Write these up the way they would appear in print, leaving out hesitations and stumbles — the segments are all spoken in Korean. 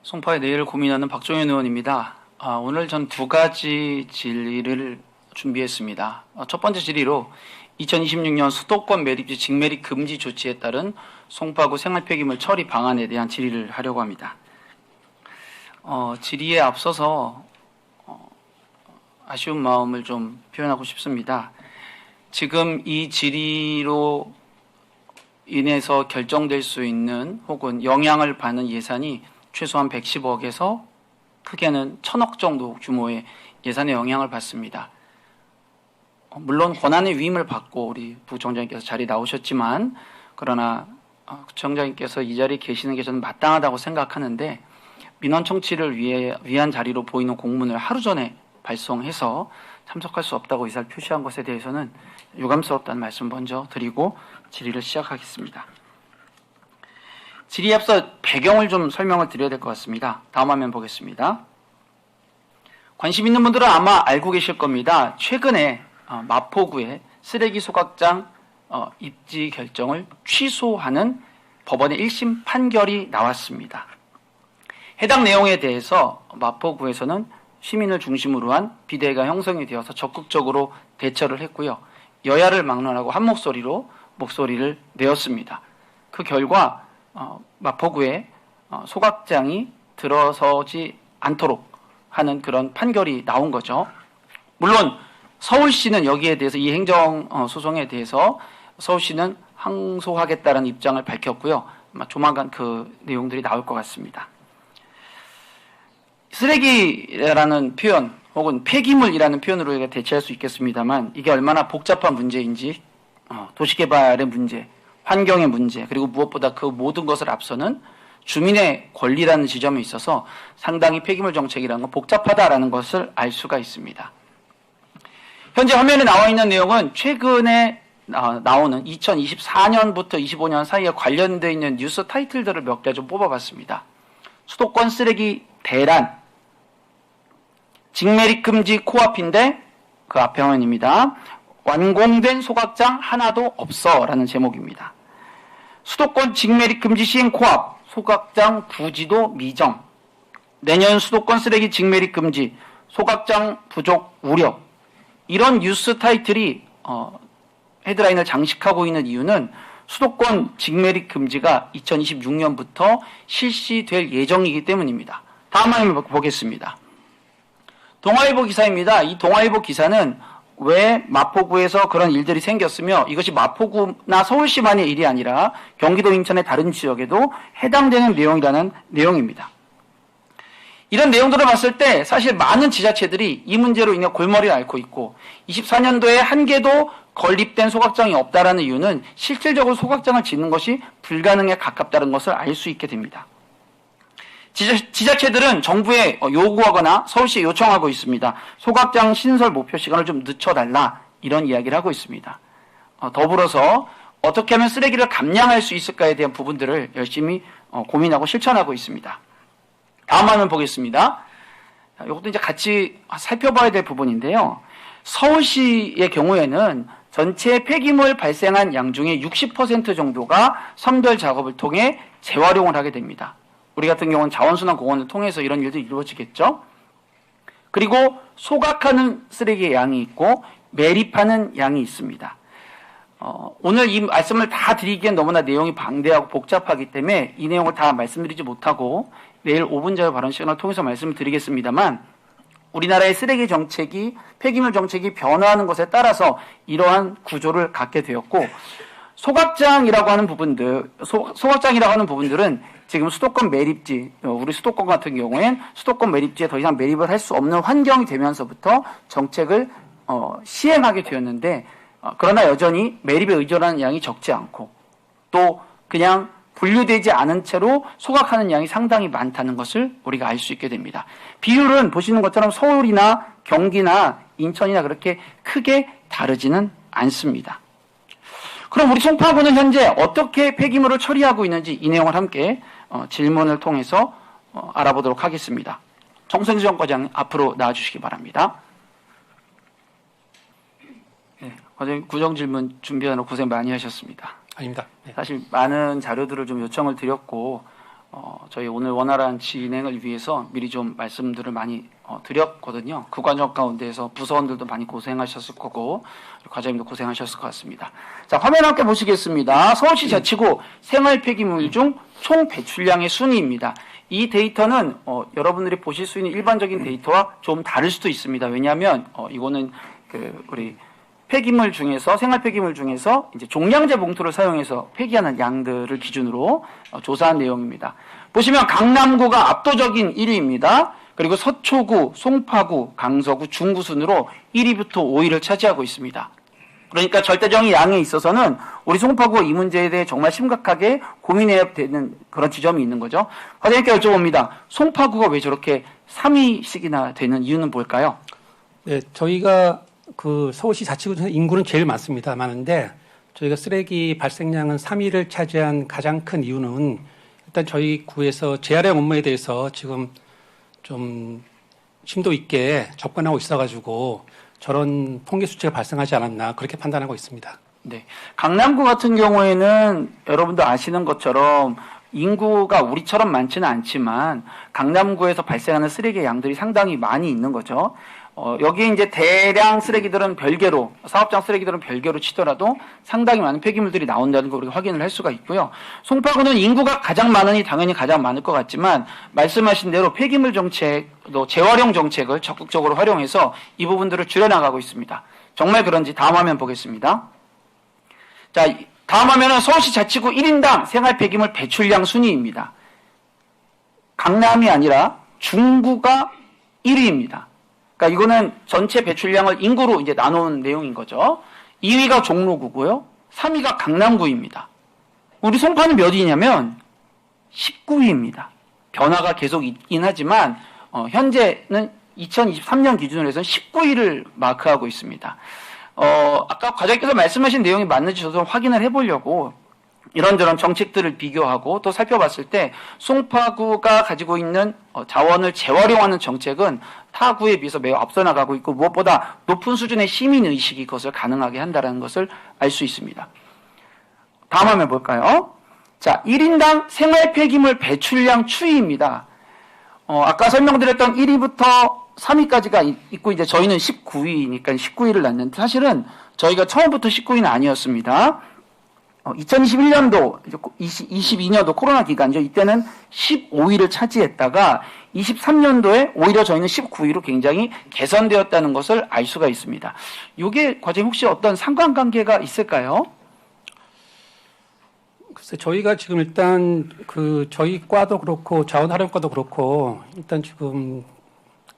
송파의 내일을 고민하는 박종현 의원입니다. 오늘 전 두 가지 질의를 준비했습니다. 첫 번째 질의로 2026년 수도권 매립지 직매립 금지 조치에 따른 송파구 생활폐기물 처리 방안에 대한 질의를 하려고 합니다. 질의에 앞서서 아쉬운 마음을 좀 표현하고 싶습니다. 지금 이 질의로 인해서 결정될 수 있는 혹은 영향을 받는 예산이 최소한 110억에서 크게는 1000억 정도 규모의 예산의 영향을 받습니다. 물론 권한의 위임을 받고 우리 부총장님께서 자리에 나오셨지만 그러나 부총장님께서 이 자리에 계시는 게 저는 마땅하다고 생각하는데 민원 청취를 위한 자리로 보이는 공문을 하루 전에 발송해서 참석할 수 없다고 의사를 표시한 것에 대해서는 유감스럽다는 말씀 먼저 드리고 질의를 시작하겠습니다. 질의에 앞서 배경을 좀 설명을 드려야 될 것 같습니다. 다음 화면 보겠습니다. 관심 있는 분들은 아마 알고 계실 겁니다. 최근에 마포구의 쓰레기 소각장 입지 결정을 취소하는 법원의 1심 판결이 나왔습니다. 해당 내용에 대해서 마포구에서는 시민을 중심으로 한 비대위가 형성이 되어서 적극적으로 대처를 했고요. 여야를 막론하고 한 목소리로 목소리를 내었습니다. 그 결과 마포구에 소각장이 들어서지 않도록 하는 그런 판결이 나온 거죠. 물론 서울시는 여기에 대해서 이 행정 소송에 대해서 서울시는 항소하겠다는 입장을 밝혔고요. 아마 조만간 그 내용들이 나올 것 같습니다. 쓰레기라는 표현 혹은 폐기물이라는 표현으로 우리가 대체할 수 있겠습니다만 이게 얼마나 복잡한 문제인지 도시개발의 문제, 환경의 문제, 그리고 무엇보다 그 모든 것을 앞서는 주민의 권리라는 지점에 있어서 상당히 폐기물 정책이라는 건 복잡하다라는 것을 알 수가 있습니다. 현재 화면에 나와 있는 내용은 최근에 나오는 2024년부터 25년 사이에 관련되어 있는 뉴스 타이틀들을 몇 개 좀 뽑아봤습니다. 수도권 쓰레기 대란, 직매립 금지 코앞인데 그 앞에 화면입니다. 완공된 소각장 하나도 없어 라는 제목입니다. 수도권 직매립 금지 시행 코앞, 소각장 부지도 미정, 내년 수도권 쓰레기 직매립 금지, 소각장 부족 우려. 이런 뉴스 타이틀이 헤드라인을 장식하고 있는 이유는 수도권 직매립 금지가 2026년부터 실시될 예정이기 때문입니다. 다음 화면을 보겠습니다. 동아일보 기사입니다. 이 동아일보 기사는 왜 마포구에서 그런 일들이 생겼으며 이것이 마포구나 서울시만의 일이 아니라 경기도 인천의 다른 지역에도 해당되는 내용이라는 내용입니다. 이런 내용들을 봤을 때 사실 많은 지자체들이 이 문제로 인해 골머리를 앓고 있고 24년도에 한 개도 건립된 소각장이 없다라는 이유는 실질적으로 소각장을 짓는 것이 불가능에 가깝다는 것을 알 수 있게 됩니다. 지자체들은 정부에 요구하거나 서울시에 요청하고 있습니다. 소각장 신설 목표 시간을 좀 늦춰달라 이런 이야기를 하고 있습니다. 더불어서 어떻게 하면 쓰레기를 감량할 수 있을까에 대한 부분들을 열심히 고민하고 실천하고 있습니다. 다음 화면 보겠습니다. 이것도 이제 같이 살펴봐야 될 부분인데요. 서울시의 경우에는 전체 폐기물 발생한 양 중에 60% 정도가 선별 작업을 통해 재활용을 하게 됩니다. 우리 같은 경우는 자원순환공원을 통해서 이런 일도 이루어지겠죠. 그리고 소각하는 쓰레기의 양이 있고 매립하는 양이 있습니다. 오늘 이 말씀을 다 드리기엔 너무나 내용이 방대하고 복잡하기 때문에 이 내용을 다 말씀드리지 못하고 내일 5분 자유 발언 시간을 통해서 말씀을 드리겠습니다만 우리나라의 쓰레기 정책이 폐기물 정책이 변화하는 것에 따라서 이러한 구조를 갖게 되었고 소각장이라고 하는 부분들은 지금 수도권 매립지, 우리 수도권 같은 경우엔 수도권 매립지에 더 이상 매립을 할 수 없는 환경이 되면서부터 정책을 시행하게 되었는데 그러나 여전히 매립에 의존하는 양이 적지 않고 또 그냥 분류되지 않은 채로 소각하는 양이 상당히 많다는 것을 우리가 알 수 있게 됩니다. 비율은 보시는 것처럼 서울이나 경기나 인천이나 그렇게 크게 다르지는 않습니다. 그럼 우리 송파구는 현재 어떻게 폐기물을 처리하고 있는지 이 내용을 함께 질문을 통해서 알아보도록 하겠습니다. 정성지원 과장 앞으로 나와주시기 바랍니다. 네, 과장님 구정 질문 준비하느라 고생 많이 하셨습니다. 아닙니다. 네. 사실 많은 자료들을 좀 요청을 드렸고 저희 오늘 원활한 진행을 위해서 미리 좀 말씀들을 많이 드렸거든요. 그 과정 가운데에서 부서원들도 많이 고생하셨을 거고 과장님도 고생하셨을 것 같습니다. 자, 화면 함께 보시겠습니다. 서울시 자치구 생활 폐기물 중 총 배출량의 순위입니다. 이 데이터는 여러분들이 보실 수 있는 일반적인 데이터와 좀 다를 수도 있습니다. 왜냐하면 이거는 우리 폐기물 중에서 생활 폐기물 중에서 이제 종량제 봉투를 사용해서 폐기하는 양들을 기준으로 조사한 내용입니다. 보시면 강남구가 압도적인 1위입니다. 그리고 서초구, 송파구, 강서구, 중구 순으로 1위부터 5위를 차지하고 있습니다. 그러니까 절대적인 양에 있어서는 우리 송파구가 이 문제에 대해 정말 심각하게 고민해야 되는 그런 지점이 있는 거죠. 과장님께 여쭤봅니다. 송파구가 왜 저렇게 3위씩이나 되는 이유는 뭘까요? 네, 저희가 그 서울시 자치구 인구는 제일 많은데 저희가 쓰레기 발생량은 3위를 차지한 가장 큰 이유는 일단 저희 구에서 재활용 업무에 대해서 지금 좀 심도 있게 접근하고 있어가지고 저런 통계 수치가 발생하지 않았나 그렇게 판단하고 있습니다. 네, 강남구 같은 경우에는 여러분도 아시는 것처럼 인구가 우리처럼 많지는 않지만 강남구에서 발생하는 쓰레기의 양들이 상당히 많이 있는 거죠. 여기에 이제 대량 쓰레기들은 별개로, 사업장 쓰레기들은 별개로 치더라도 상당히 많은 폐기물들이 나온다는 걸 우리가 확인을 할 수가 있고요. 송파구는 인구가 가장 많으니 당연히 가장 많을 것 같지만 말씀하신 대로 폐기물 정책, 또 재활용 정책을 적극적으로 활용해서 이 부분들을 줄여나가고 있습니다. 정말 그런지 다음 화면 보겠습니다. 자, 다음 화면은 서울시 자치구 1인당 생활 폐기물 배출량 순위입니다. 강남이 아니라 중구가 1위입니다. 그러니까 이거는 전체 배출량을 인구로 이제 나눈 내용인 거죠. 2위가 종로구고요. 3위가 강남구입니다. 우리 송파는 몇 위냐면 19위입니다. 변화가 계속 있긴 하지만 현재는 2023년 기준으로 해서 19위를 마크하고 있습니다. 아까 과장님께서 말씀하신 내용이 맞는지 저도 확인을 해보려고 이런저런 정책들을 비교하고 또 살펴봤을 때 송파구가 가지고 있는 자원을 재활용하는 정책은 타 구에 비해서 매우 앞서 나가고 있고 무엇보다 높은 수준의 시민의식이 그것을 가능하게 한다는 것을 알 수 있습니다. 다음 화면 볼까요? 자, 1인당 생활 폐기물 배출량 추이입니다. 아까 설명드렸던 1위부터 3위까지가 있고 이제 저희는 19위니까 19위를 놨는데 사실은 저희가 처음부터 19위는 아니었습니다. 2021년도, 22년도 코로나 기간이죠. 이때는 15위를 차지했다가 23년도에 오히려 저희는 19위로 굉장히 개선되었다는 것을 알 수가 있습니다. 이게 과장님 혹시 어떤 상관관계가 있을까요? 글쎄, 저희가 지금 일단 저희 과도 그렇고 자원활용과도 그렇고 일단 지금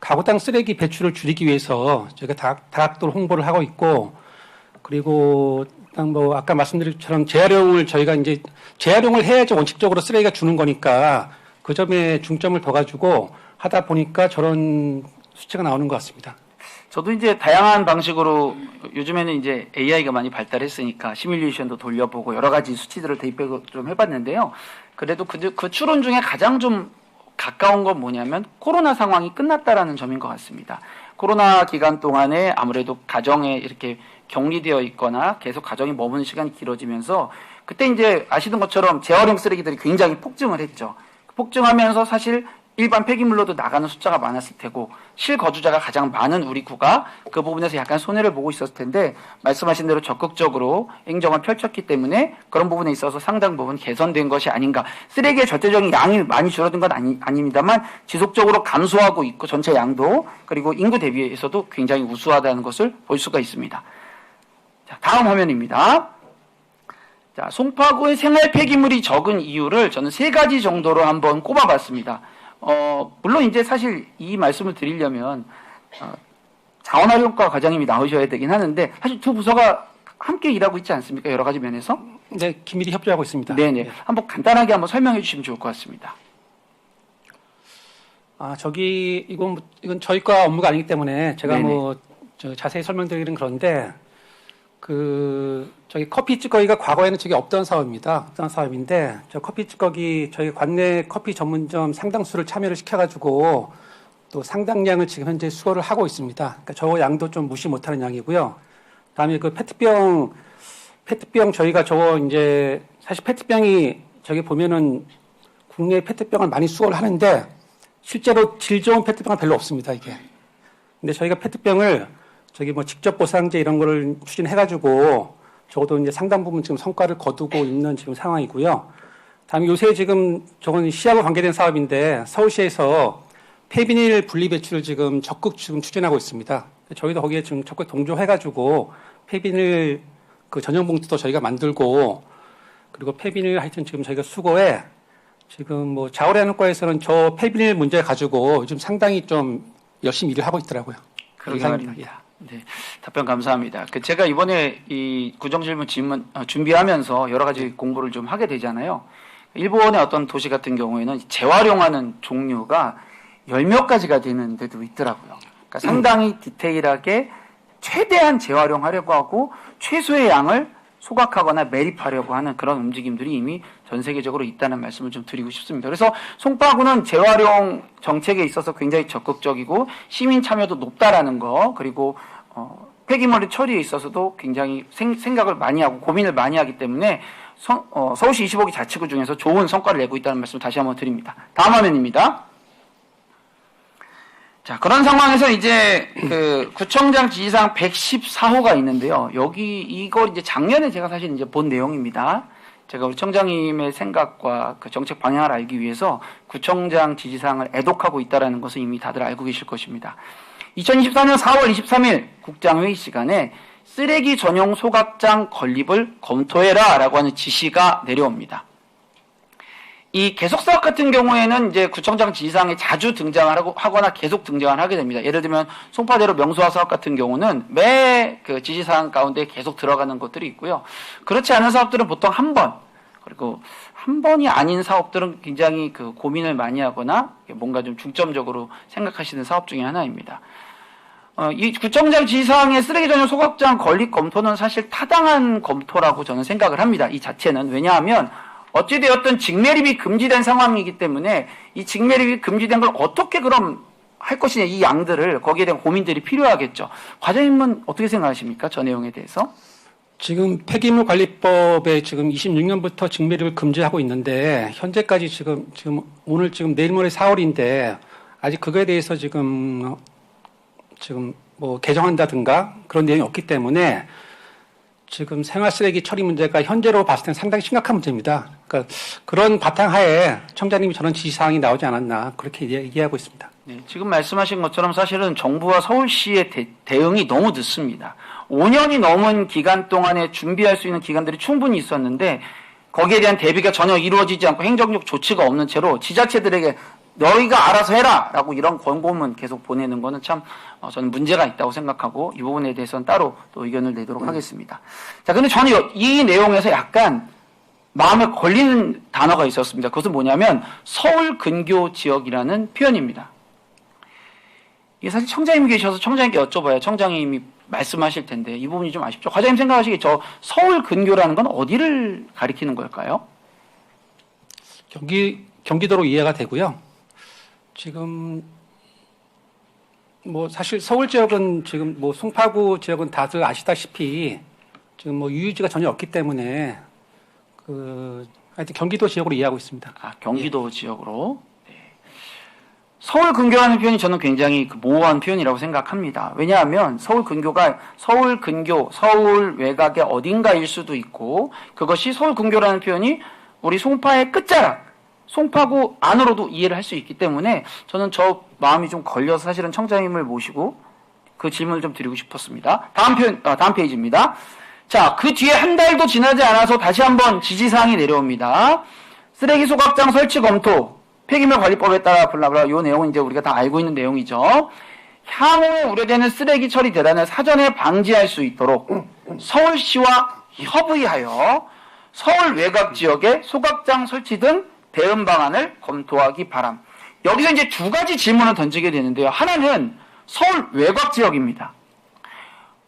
가구당 쓰레기 배출을 줄이기 위해서 저희가 다각도로 홍보를 하고 있고 그리고 일단 뭐 아까 말씀드린 것처럼 재활용을 저희가 이제 재활용을 해야지 원칙적으로 쓰레기가 주는 거니까 그 점에 중점을 둬가지고 하다 보니까 저런 수치가 나오는 것 같습니다. 저도 이제 다양한 방식으로 요즘에는 이제 AI가 많이 발달했으니까 시뮬레이션도 돌려보고 여러 가지 수치들을 대입해서 좀 해봤는데요. 그래도 그 추론 중에 가장 좀 가까운 건 뭐냐면 코로나 상황이 끝났다라는 점인 것 같습니다. 코로나 기간 동안에 아무래도 가정에 이렇게 격리되어 있거나 계속 가정에 머무는 시간이 길어지면서 그때 이제 아시는 것처럼 재활용 쓰레기들이 굉장히 폭증을 했죠. 폭증하면서 사실 일반 폐기물로도 나가는 숫자가 많았을 테고 실거주자가 가장 많은 우리 구가 그 부분에서 약간 손해를 보고 있었을 텐데 말씀하신 대로 적극적으로 행정을 펼쳤기 때문에 그런 부분에 있어서 상당 부분 개선된 것이 아닌가. 쓰레기의 절대적인 양이 많이 줄어든 건 아닙니다만 지속적으로 감소하고 있고 전체 양도 그리고 인구 대비해서도 굉장히 우수하다는 것을 볼 수가 있습니다. 자, 다음 화면입니다. 자, 송파구의 생활 폐기물이 적은 이유를 저는 3가지 정도로 한번 꼽아봤습니다. 물론 이제 사실 이 말씀을 드리려면 자원활용과 과장님이 나오셔야 되긴 하는데 사실 두 부서가 함께 일하고 있지 않습니까? 여러 가지 면에서. 네, 긴밀히 협조하고 있습니다. 네네. 네. 한번 간단하게 한번 설명해 주시면 좋을 것 같습니다. 이건 저희과 업무가 아니기 때문에 제가 네네. 자세히 설명드리기는 그런데 저기 커피 찌꺼기가 과거에는 저게 없던 사업입니다. 없던 사업인데 저 커피 찌꺼기 저희 관내 커피 전문점 상당수를 참여를 시켜가지고 또 상당량을 지금 현재 수거를 하고 있습니다. 그러니까 저 양도 좀 무시 못하는 양이고요. 다음에 그 페트병 저희가 저거 이제 사실 페트병이 저기 보면은 국내 페트병을 많이 수거를 하는데 실제로 질 좋은 페트병은 별로 없습니다, 이게. 근데 저희가 페트병을 저기 뭐 직접 보상제 이런 거를 추진해가지고 적어도 이제 상당 부분 지금 성과를 거두고 있는 지금 상황이고요. 다음에 요새 지금 저건 시하고 관계된 사업인데 서울시에서 폐비닐 분리 배출을 지금 적극 지금 추진하고 있습니다. 저희도 거기에 지금 적극 동조해가지고 폐비닐 그 전용 봉투도 저희가 만들고 그리고 폐비닐 하여튼 지금 저희가 수거해 지금 뭐 자원환원과에서는 저 폐비닐 문제 가지고 요즘 상당히 좀 열심히 일을 하고 있더라고요. 그러게 말입니다. 네, 답변 감사합니다. 제가 이번에 이 구정질문 질문 준비하면서 여러 가지 공부를 좀 하게 되잖아요. 일본의 어떤 도시 같은 경우에는 재활용하는 종류가 10몇 가지가 되는 데도 있더라고요. 그러니까 상당히 디테일하게 최대한 재활용하려고 하고 최소의 양을 소각하거나 매립하려고 하는 그런 움직임들이 이미 전 세계적으로 있다는 말씀을 좀 드리고 싶습니다. 그래서 송파구는 재활용 정책에 있어서 굉장히 적극적이고 시민 참여도 높다라는 거, 그리고 폐기물 처리에 있어서도 굉장히 생각을 많이 하고 고민을 많이 하기 때문에 서울시 25기 자치구 중에서 좋은 성과를 내고 있다는 말씀을 다시 한번 드립니다. 다음 화면입니다. 자, 그런 상황에서 이제 그 구청장 지지사항 114호가 있는데요. 이걸 이제 작년에 제가 사실 이제 본 내용입니다. 제가 우리 청장님의 생각과 그 정책 방향을 알기 위해서 구청장 지지사항을 애독하고 있다는 것을 이미 다들 알고 계실 것입니다. 2024년 4월 23일 국장회의 시간에 쓰레기 전용 소각장 건립을 검토해라 라고 하는 지시가 내려옵니다. 이 계속사업 같은 경우에는 이제 구청장 지시사항에 자주 등장을 하거나 계속 등장을 하게 됩니다. 예를 들면 송파대로 명소화 사업 같은 경우는 매 그 지시사항 가운데 계속 들어가는 것들이 있고요. 그렇지 않은 사업들은 보통 한 번, 그리고 한 번이 아닌 사업들은 굉장히 그 고민을 많이 하거나 뭔가 좀 중점적으로 생각하시는 사업 중에 하나입니다. 이 구청장 지시사항의 쓰레기 전용 소각장 건립 검토는 사실 타당한 검토라고 저는 생각을 합니다. 이 자체는. 왜냐하면 어찌되었든 직매립이 금지된 상황이기 때문에 이 직매립이 금지된 걸 어떻게 그럼 할 것이냐, 이 양들을, 거기에 대한 고민들이 필요하겠죠. 과장님은 어떻게 생각하십니까? 저 내용에 대해서? 지금 폐기물 관리법에 지금 26년부터 직매립을 금지하고 있는데 현재까지 지금 오늘 내일 모레 4월인데 아직 그거에 대해서 지금 뭐 개정한다든가 그런 내용이 없기 때문에 지금 생활쓰레기 처리 문제가 현재로 봤을 때는 상당히 심각한 문제입니다. 그러니까 그런 바탕하에 청장님이 저런 지시사항이 나오지 않았나 그렇게 얘기하고 있습니다. 네, 지금 말씀하신 것처럼 사실은 정부와 서울시의 대응이 너무 늦습니다. 5년이 넘은 기간 동안에 준비할 수 있는 기간들이 충분히 있었는데 거기에 대한 대비가 전혀 이루어지지 않고 행정적 조치가 없는 채로 지자체들에게 너희가 알아서 해라 라고 이런 권고문 계속 보내는 거는 참 저는 문제가 있다고 생각하고 이 부분에 대해서는 따로 또 의견을 내도록 하겠습니다. 자, 근데 저는 이 내용에서 약간 마음에 걸리는 단어가 있었습니다. 그것은 뭐냐면 서울 근교 지역이라는 표현입니다. 이게 사실 청장님이 계셔서 청장님께 여쭤봐야 청장님이 말씀하실 텐데 이 부분이 좀 아쉽죠. 과장님 생각하시기에 저 서울 근교라는 건 어디를 가리키는 걸까요? 경기도로 이해가 되고요. 지금 뭐 사실 서울 지역은 지금 뭐 송파구 지역은 다들 아시다시피 지금 뭐 유유지가 전혀 없기 때문에 하여튼 경기도 지역으로 이해하고 있습니다. 아, 경기도 지역으로. 네. 서울 근교라는 표현이 저는 굉장히 모호한 표현이라고 생각합니다. 왜냐하면 서울 근교가 서울 근교, 서울 외곽의 어딘가일 수도 있고 그것이 서울 근교라는 표현이 우리 송파의 끝자락, 송파구 안으로도 이해를 할 수 있기 때문에 저는 저 마음이 좀 걸려서 사실은 청장님을 모시고 그 질문을 좀 드리고 싶었습니다. 다음 페이지입니다. 자, 그 뒤에 한 달도 지나지 않아서 다시 한번 지시사항이 내려옵니다. 쓰레기 소각장 설치 검토, 폐기물 관리법에 따라 블라블라, 요 내용은 이제 우리가 다 알고 있는 내용이죠. 향후 우려되는 쓰레기 처리 대란을 사전에 방지할 수 있도록 서울시와 협의하여 서울 외곽 지역에 소각장 설치 등 대응 방안을 검토하기 바람. 여기서 이제 두 가지 질문을 던지게 되는데요. 하나는 서울 외곽 지역입니다.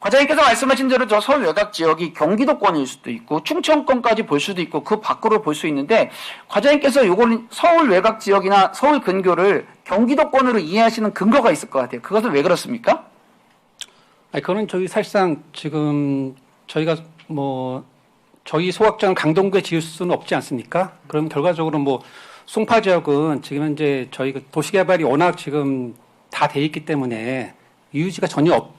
과장님께서 말씀하신 대로 저 서울 외곽 지역이 경기도권일 수도 있고 충청권까지 볼 수도 있고 그 밖으로 볼 수 있는데 과장님께서 요걸 서울 외곽 지역이나 서울 근교를 경기도권으로 이해하시는 근거가 있을 것 같아요. 그것은 왜 그렇습니까? 그거는 사실상 지금 저희가 저희 소각장 강동구에 지을 수는 없지 않습니까? 그럼 결과적으로 송파 지역은 지금 현재 저희가 도시개발이 워낙 지금 다 돼 있기 때문에 이유지가 전혀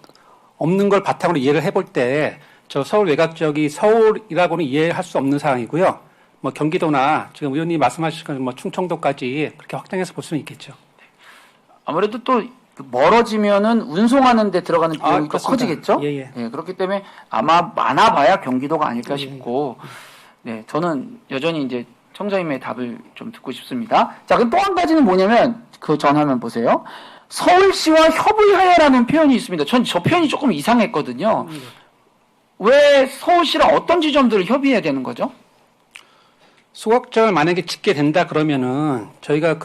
없는 걸 바탕으로 이해를 해볼 때 저 서울 외곽 지역이 서울이라고는 이해할 수 없는 상황이고요. 뭐 경기도나 지금 의원님 말씀하신 뭐 충청도까지 그렇게 확장해서 볼 수는 있겠죠. 아무래도 또 멀어지면은 운송하는 데 들어가는 비용이 또 그렇습니다. 커지겠죠? 예. 네, 그렇기 때문에 아마 많아봐야 경기도가 아닐까 싶고, 네, 저는 여전히 이제 청자님의 답을 좀 듣고 싶습니다. 자, 그럼 또 한 가지는 뭐냐면 그 전화면 보세요. 서울시와 협의하여라는 표현이 있습니다. 전 저 표현이 조금 이상했거든요. 왜 서울시랑 어떤 지점들을 협의해야 되는 거죠? 소각장을 만약에 짓게 된다 그러면은 저희가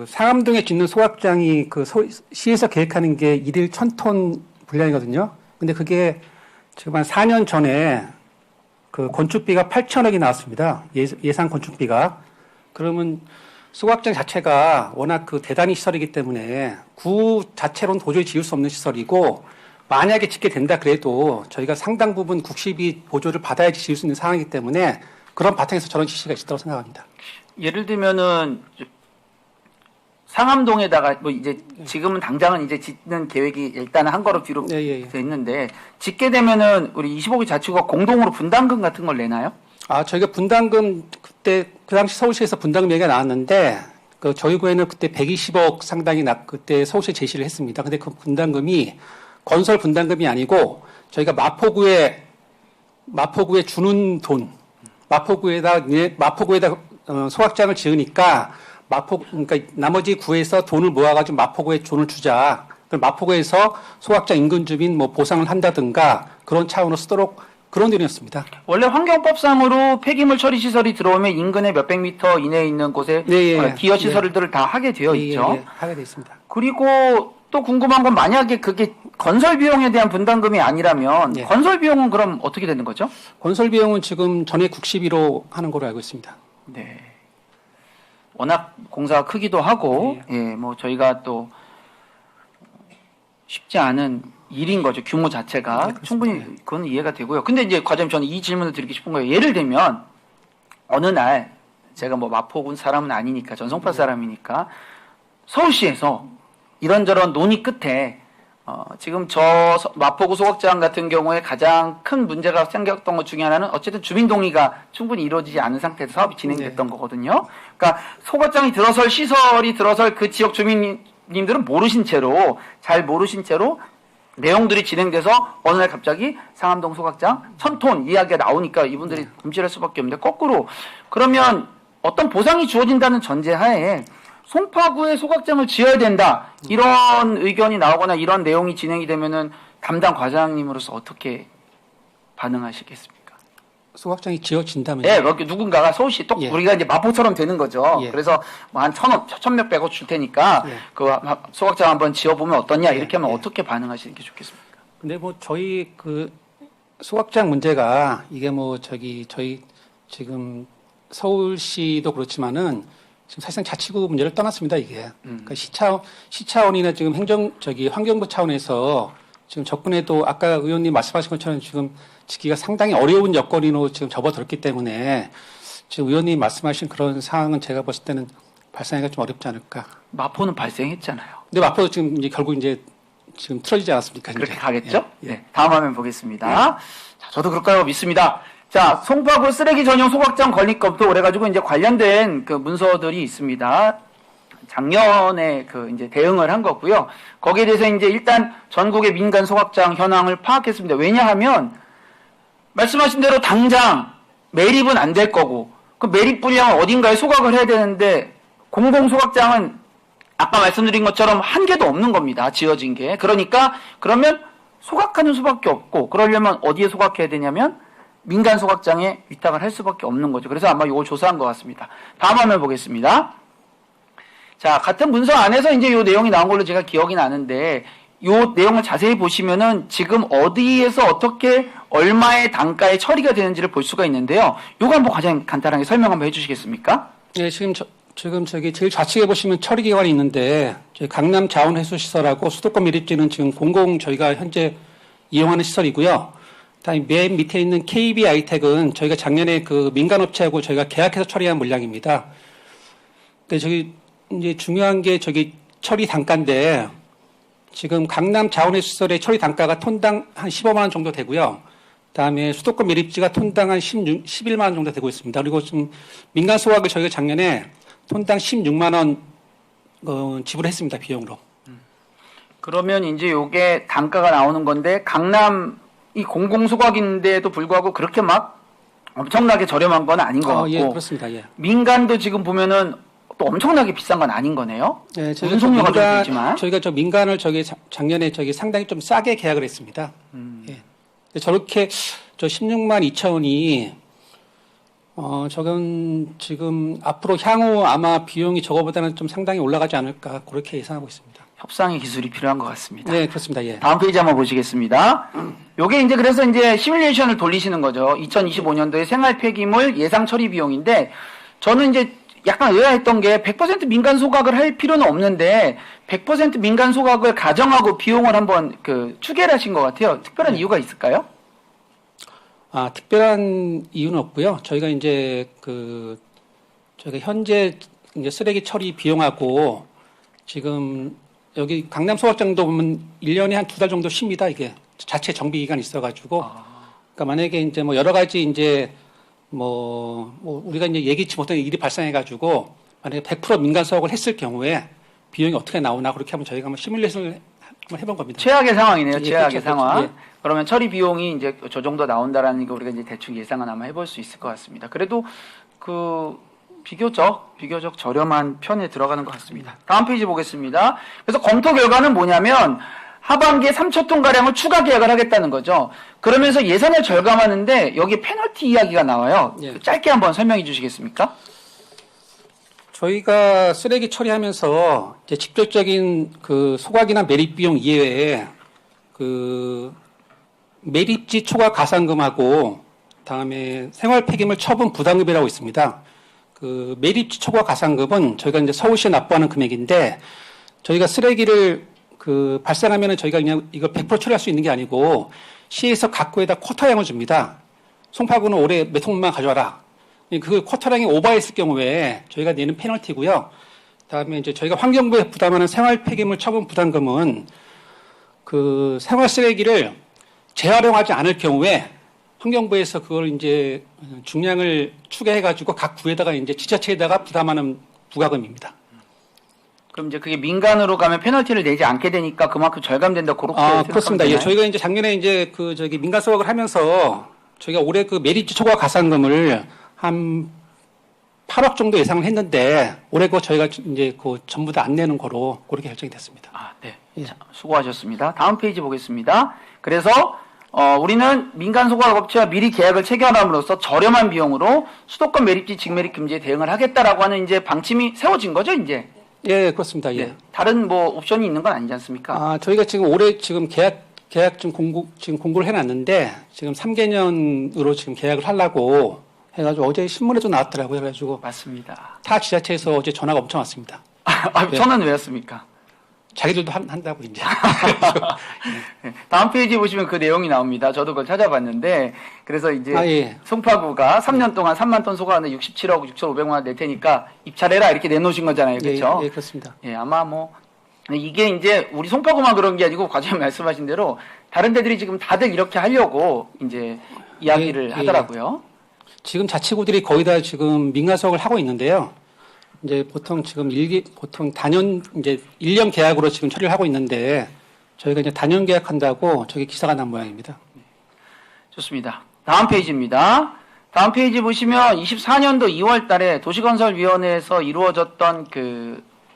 상암동에 짓는 소각장이 시에서 계획하는 게 일일 1,000톤 분량이거든요. 근데 그게 지금 한 4년 전에 그 건축비가 8천억이 나왔습니다. 예상 건축비가. 그러면 소각장 자체가 워낙 대단히 시설이기 때문에 구 자체로는 도저히 지을 수 없는 시설이고 만약에 짓게 된다 그래도 저희가 상당 부분 국시비 보조를 받아야지 지을 수 있는 상황이기 때문에 그런 바탕에서 저런 지시가 있었다고 생각합니다. 예를 들면은 상암동에다가 뭐 이제 지금은 당장은 이제 짓는 계획이 일단 한 걸음 뒤로 돼 있는데 짓게 되면은 우리 25기 자치구가 공동으로 분담금 같은 걸 내나요? 저희가 분담금 그때 그 당시 서울시에서 분담금 얘기가 나왔는데 저희 구에는 그때 120억 상당히 그때 서울시에 제시를 했습니다. 근데 그 분담금이 건설 분담금이 아니고 저희가 마포구에 주는 돈, 마포구에다 소각장을 지으니까 그러니까 나머지 구에서 돈을 모아가지고 마포구에 돈을 주자. 그럼 마포구에서 소각장 인근 주민 보상을 한다든가 그런 차원으로 쓰도록 그런 내용이었습니다. 원래 환경법상으로 폐기물 처리 시설이 들어오면 인근의 몇백 미터 이내에 있는 곳에 기여 시설들을 다 하게 되어 있죠. 하게 되어 있습니다. 그리고 또 궁금한 건 만약에 그게 건설 비용에 대한 분담금이 아니라면 건설 비용은 그럼 어떻게 되는 거죠? 건설 비용은 지금 전액 국시비로 하는 걸로 알고 있습니다. 네. 워낙 공사가 크기도 하고, 뭐 저희가 또 쉽지 않은 일인 거죠. 규모 자체가. 충분히 그건 이해가 되고요. 근데 이제 과장님 저는 이 질문을 드리고 싶은 거예요. 예를 들면 어느 날 제가 마포군 사람은 아니니까 전송파 사람이니까 서울시에서 이런저런 논의 끝에 지금 마포구 소각장 같은 경우에 가장 큰 문제가 생겼던 것 중에 하나는 어쨌든 주민 동의가 충분히 이루어지지 않은 상태에서 사업이 진행됐던 거거든요. 그러니까 소각장이 들어설 시설이 들어설 그 지역 주민님들은 잘 모르신 채로 내용들이 진행돼서 어느 날 갑자기 상암동 소각장 1,000톤 이야기가 나오니까 이분들이 금지할 수밖에 없는데 거꾸로 그러면 어떤 보상이 주어진다는 전제하에 송파구에 소각장을 지어야 된다. 이런 의견이 나오거나 이런 내용이 진행이 되면은 담당 과장님으로서 어떻게 반응하시겠습니까? 소각장이 지어진다면요? 네, 누군가가 서울시 우리가 이제 마포처럼 되는 거죠. 그래서 한 1,000몇백억 줄 테니까 그 소각장 한번 지어보면 어떠냐 이렇게 하면 어떻게 반응하시는 게 좋겠습니까? 근데 저희 소각장 문제가 이게 저희 지금 서울시도 그렇지만은 지금 사실상 자치구 문제를 떠났습니다, 이게. 그러니까 시차원이나 지금 환경부 차원에서 지금 접근해도 아까 의원님 말씀하신 것처럼 지금 짓기가 상당히 어려운 여건으로 지금 접어들었기 때문에 지금 의원님 말씀하신 그런 상황은 제가 봤을 때는 발생하기가 좀 어렵지 않을까. 마포는 발생했잖아요. 근데 마포도 지금 결국 지금 틀어지지 않았습니까? 그렇게 가겠죠? 네. 다음 화면 보겠습니다. 자, 저도 그럴 거라고 믿습니다. 자, 송파구 쓰레기 전용 소각장 건립법도 오래가지고 이제 관련된 그 문서들이 있습니다. 작년에 이제 대응을 한 거고요. 거기에 대해서 이제 일단 전국의 민간 소각장 현황을 파악했습니다. 왜냐하면 말씀하신 대로 당장 매립은 안 될 거고 그 매립 분량을 어딘가에 소각을 해야 되는데 공공 소각장은 아까 말씀드린 것처럼 한 개도 없는 겁니다. 지어진 게. 그러니까 그러면 소각하는 수밖에 없고 그러려면 어디에 소각해야 되냐면 민간 소각장에 위탁을 할 수밖에 없는 거죠. 그래서 아마 이걸 조사한 것 같습니다. 다음 화면 보겠습니다. 자, 같은 문서 안에서 이제 이 내용이 나온 걸로 제가 기억이 나는데 이 내용을 자세히 보시면은 지금 어디에서 어떻게 얼마의 단가에 처리가 되는지를 볼 수가 있는데요. 이거 한번 과장님 간단하게 설명 한번 해주시겠습니까? 네, 지금 제일 좌측에 보시면 처리 기관이 있는데 저희 강남 자원회수시설하고 수도권 매립지는 지금 저희가 현재 이용하는 시설이고요. 다음에 맨 밑에 있는 KB 아이텍은 저희가 작년에 그 민간업체하고 저희가 계약해서 처리한 물량입니다. 근데 저기 이제 중요한 게 저기 처리 단가인데 지금 강남 자원회수시설의 처리 단가가 톤당 한 15만 원 정도 되고요. 그다음에 수도권 매립지가 톤당 한 11만 원 정도 되고 있습니다. 그리고 지금 민간 소각을 저희가 작년에 톤당 16만 원 지불했습니다. 비용으로. 그러면 이제 요게 단가가 나오는 건데 강남 이 공공소각인데도 불구하고 그렇게 막 엄청나게 저렴한 건 아닌 것 같고 예, 그렇습니다. 예. 민간도 지금 보면은 또 엄청나게 비싼 건 아닌 거네요. 네, 운송료가 좀 들지만 저희가 저 민간을 작년에 상당히 좀 싸게 계약을 했습니다. 예. 근데 저렇게 저 16만 2천 원이 저건 지금 앞으로 향후 아마 비용이 저거보다는 좀 상당히 올라가지 않을까 그렇게 예상하고 있습니다. 협상의 기술이 필요한 것 같습니다. 네, 그렇습니다. 예. 다음 페이지 한번 보시겠습니다. 요게 이제 그래서 이제 시뮬레이션을 돌리시는 거죠. 2025년도에 생활 폐기물 예상 처리 비용인데 저는 이제 약간 의아했던 게 100% 민간 소각을 할 필요는 없는데 100% 민간 소각을 가정하고 비용을 한번 추계를 하신 것 같아요. 특별한 이유가 있을까요? 특별한 이유는 없고요. 저희가 이제 저희가 현재 이제 쓰레기 처리 비용하고 지금 여기 강남 소각장도 보면 1년에 한 2달 정도 쉽니다. 이게 자체 정비 기간이 있어가지고. 그러니까 만약에 이제 뭐 여러 가지 이제 뭐 우리가 이제 예기치 못한 일이 발생해가지고 만약에 100% 민간 소각을 했을 경우에 비용이 어떻게 나오나 그렇게 한번 저희가 한번 시뮬레이션을 한번 해본 겁니다. 최악의 상황이네요. 예, 최악의 그렇죠, 상황. 그렇죠. 예. 그러면 처리 비용이 이제 저 정도 나온다라는 거 우리가 이제 대충 예상은 아마 해볼 수 있을 것 같습니다. 그래도 비교적 저렴한 편에 들어가는 것 같습니다. 다음 페이지 보겠습니다. 그래서 검토 결과는 뭐냐면 하반기에 3천 톤 가량을 추가 계약을 하겠다는 거죠. 그러면서 예산을 절감하는데 여기 페널티 이야기가 나와요. 예. 짧게 한번 설명해 주시겠습니까? 저희가 쓰레기 처리하면서 이제 직접적인 소각이나 매립 비용 이외에 매립지 초과 가산금하고 다음에 생활 폐기물 처분 부담금이라고 있습니다. 매립지 초과 가산금은 저희가 이제 서울시에 납부하는 금액인데 저희가 쓰레기를 발생하면은 저희가 그냥 이걸 100% 처리할 수 있는 게 아니고 시에서 각 구에다 쿼터량을 줍니다. 송파구는 올해 몇 통만 가져와라. 그 쿼터량이 오버했을 경우에 저희가 내는 페널티고요. 그다음에 이제 저희가 환경부에 부담하는 생활 폐기물 처분 부담금은 생활 쓰레기를 재활용하지 않을 경우에 환경부에서 그걸 이제 중량을 추계해가지고 각 구에다가 이제 지자체에다가 부담하는 부과금입니다. 그럼 이제 그게 민간으로 가면 페널티를 내지 않게 되니까 그만큼 절감된다 그렇게 그렇습니다. 예, 저희가 이제 작년에 이제 민간 소각을 하면서 저희가 올해 매립지 초과 가산금을 한 8억 정도 예상을 했는데 올해 저희가 이제 전부 다 안 내는 거로 그렇게 결정이 됐습니다. 네. 예. 자, 수고하셨습니다. 다음 페이지 보겠습니다. 그래서 우리는 민간 소각 업체와 미리 계약을 체결함으로써 저렴한 비용으로 수도권 매립지 직매립 금지에 대응을 하겠다라고 하는 이제 방침이 세워진 거죠, 이제. 예, 그렇습니다. 예. 네. 다른 옵션이 있는 건 아니지 않습니까? 저희가 지금 올해 계약 공고를 해놨는데 지금 3개년으로 지금 계약을 하려고 해가지고 어제 신문에도 나왔더라고요. 그래가지고 맞습니다. 타 지자체에서 어제 전화가 엄청 왔습니다. 네. 저는 왜였습니까? 자기들도 한다고 이제. 네. 다음 페이지 보시면 그 내용이 나옵니다. 저도 그걸 찾아봤는데 그래서 이제 예. 송파구가 3년 동안 3만 톤 소각하는데 67억 6,500만 원 낼 테니까 입찰해라 이렇게 내놓으신 거잖아요. 그렇죠? 예, 그렇습니다. 예, 아마 이게 이제 우리 송파구만 그런 게 아니고 과장님 말씀하신 대로 다른 데들이 지금 다들 이렇게 하려고 이제 이야기를 예. 하더라고요. 지금 자치구들이 거의 다 지금 민간 소각을 하고 있는데요. 이제 보통 지금 단연 이제 1년 계약으로 지금 처리를 하고 있는데 저희가 이제 단연 계약한다고 저기 기사가 난 모양입니다. 좋습니다. 다음 페이지입니다. 다음 페이지 보시면 24년도 2월 달에 도시건설위원회에서 이루어졌던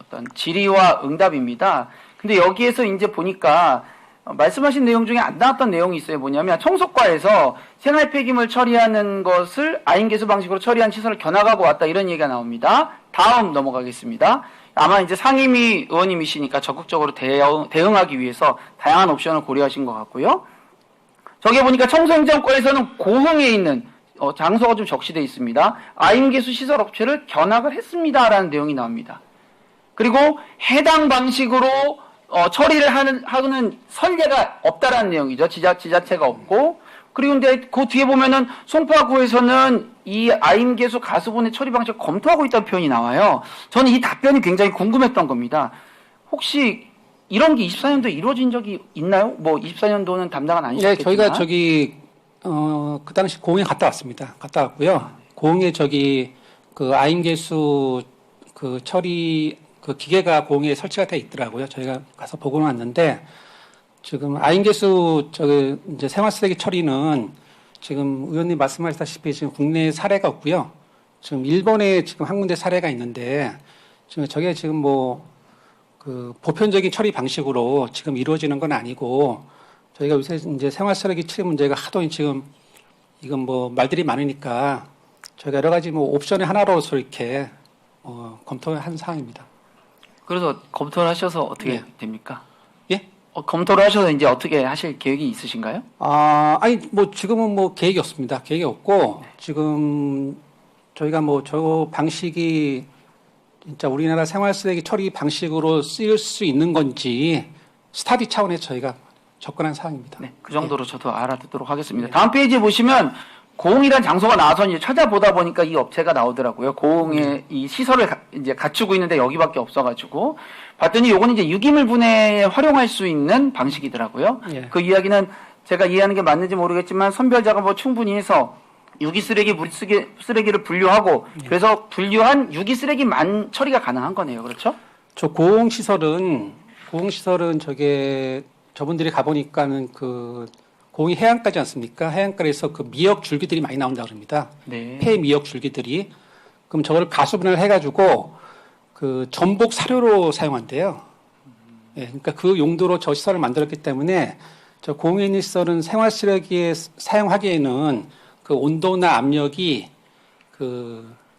어떤 질의와 응답입니다. 근데 여기에서 이제 보니까 말씀하신 내용 중에 안 나왔던 내용이 있어요. 뭐냐면 청소과에서 생활 폐기물 처리하는 것을 아인계수 방식으로 처리한 시설을 겨나가고 왔다 이런 얘기가 나옵니다. 다음 넘어가겠습니다. 아마 이제 상임위 의원님이시니까 적극적으로 대응하기 위해서 다양한 옵션을 고려하신 것 같고요. 저기 보니까 청소행정과에서는 고흥에 있는 장소가 좀 적시되어 있습니다. 아인계수 시설 업체를 견학을 했습니다라는 내용이 나옵니다. 그리고 해당 방식으로 처리를 하는 선례가 없다라는 내용이죠. 지자체가 없고. 그리고 근데 그 뒤에 보면은 송파구에서는 이 아임계수 가수분해 처리 방식을 검토하고 있다는 표현이 나와요. 저는 이 답변이 굉장히 궁금했던 겁니다. 혹시 이런 게 24년도에 이루어진 적이 있나요? 뭐 24년도는 담당은 네, 아니셨겠지만. 저희가 그 당시 고흥에 갔다 왔습니다. 갔다 왔고요. 고흥에 그 아임계수 그 처리 그 기계가 고흥에 설치가 돼 있더라고요. 저희가 가서 보고 왔는데 지금 아임계수 이제 생활쓰레기 처리는 지금 의원님 말씀하셨다시피 지금 국내에 사례가 없고요. 지금 일본에 지금 한 군데 사례가 있는데 지금 저게 지금 그 보편적인 처리 방식으로 지금 이루어지는 건 아니고 저희가 요새 이제 생활쓰레기 처리 문제가 하도 지금 이건 말들이 많으니까 저희가 여러 가지 옵션의 하나로서 이렇게 검토한 사항입니다. 그래서 검토를 하셔서 어떻게 네. 됩니까? 예? 검토를 하셔서 이제 어떻게 하실 계획이 있으신가요? 아니 지금은 계획이 없습니다. 계획이 없고 지금 저희가 저 방식이 진짜 우리나라 생활쓰레기 처리 방식으로 쓰일 수 있는 건지 스타디 차원에서 저희가 접근한 사항입니다. 네, 그 정도로 저도 알아듣도록 하겠습니다. 다음 페이지에 보시면 고흥이라는 장소가 나와서 이제 찾아보다 보니까 이 업체가 나오더라고요. 고흥에 이 시설을 이제 갖추고 있는데 여기밖에 없어가지고 봤더니 요건 이제 유기물 분해에 활용할 수 있는 방식이더라고요. 예. 그 이야기는 제가 이해하는 게 맞는지 모르겠지만 선별 작업을 충분히 해서 유기 쓰레기, 물 쓰레기를 분류하고 그래서 분류한 유기 쓰레기만 처리가 가능한 거네요. 그렇죠? 저 고흥 시설은 저분들이 가보니까는 고흥이 해안가지 않습니까? 해안가에서 그 미역 줄기들이 많이 나온다고 합니다. 네. 폐 미역 줄기들이. 그럼 저걸 가수분해를 해가지고 그 전복 사료로 사용한대요. 예, 그러니까 그 용도로 저 시설을 만들었기 때문에 저 고흥에 있는 시설은 생활 쓰레기에 사용하기에는 그 온도나 압력이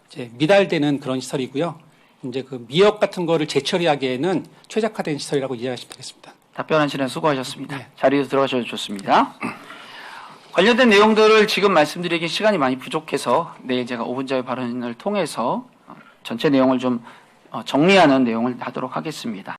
이제 미달되는 그런 시설이고요. 이제 그 미역 같은 거를 재처리하기에는 최적화된 시설이라고 이해하시면 되겠습니다. 답변하시는 수고하셨습니다. 네. 자리에서 들어가셔도 좋습니다. 관련된 내용들을 지금 말씀드리기 시간이 많이 부족해서 내일 제가 5분자의 발언을 통해서 전체 내용을 좀 정리하는 내용을 하도록 하겠습니다.